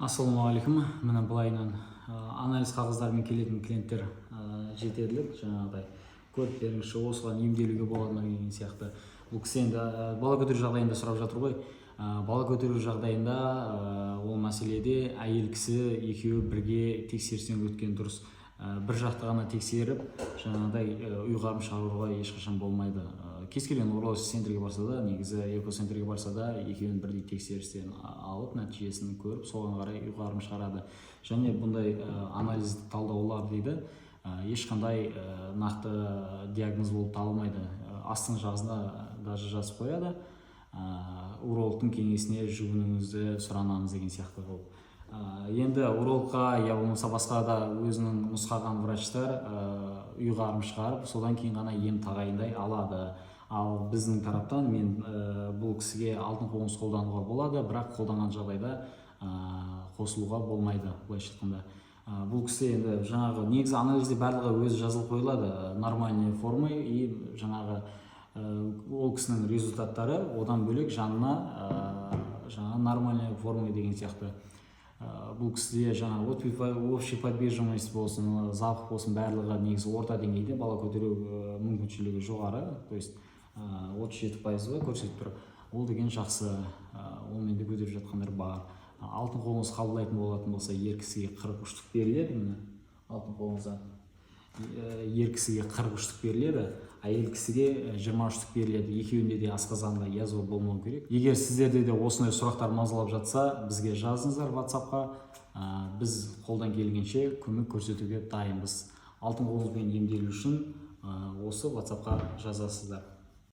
Ассалаумағалейкум. Міне былайынан анализ қағаздарымен келетін клиенттер жетерлік. Жаңағыдай көріп беріңізші, осыған емделуге болады ма деген сияқты. Бұл кісі енді бала көтеру жағдайында сұрап жатыр ғой. Бала көтеру жағдайында ол мәселеде әйел кісі екеуі бірге тексерістен өткен дұрыс. Бір жақты ғана тексеріп, жаңағыдай ұйғарым шығаруға ешқашан болмайды. Кез келген уролог центрге барса да, негізі экоцентрге барса да, екеуін бірдей тексерістен алып, нәтижесін көріп, соған қарай ұйғарым шығарады. Және бұндай анализдік талдаулар дейді, ешқандай нақты диагноз болып табылмайды. Астың жағасына даже жазып қояды, урологтың кеңесіне жүгінуіңізді сұранамыз деген сияқты болып. Енді урологқа я болмаса басқа да өзінің нұсқаған врачтар ұйғарым шығарып, содан кейін ғана ем тағайындай алады. Ал біздің тараптан мен бұл кісіге алтын қоңыз қолдануға болады, бірақ қолданған жағдайда қосылуға болмайды, былайша айтқанда. Бұл кісі енді жаңағы негізі анализде барлығы өзі жазылып қойылады, нормальный формы, и жаңағы ол кісінің результаттары одан бөлек жанына нормальный формы деген сияқты. Бұл кісіде жаңа общий подвижимость болсын, запах болсын, барлығы негізі орта деңгейде, бала көтеру мүмкіншілігі жоғары, то есть 37% көрсетіп тұр. Ол деген жақсы, онымен де көтеріп жатқандар бар. Алтын қоңыз қабылдайтын болатын болса, ер кісіге 43 штук беріледі. Міне алтын қоңызда ер кісіге 43 штук беріледі, әйел кісіге 20 штук беріледі. Екеуінде де асқазанда язва болмау керек. Егер сіздерде де осындай сұрақтар мазалап жатса, бізге жазыңыздар WhatsApp-қа. Біз қолдан келгенше көмек көрсетуге дайынбыз. Алтын қоңызбен емделу үшін осы WhatsApp-қа жазасыздар.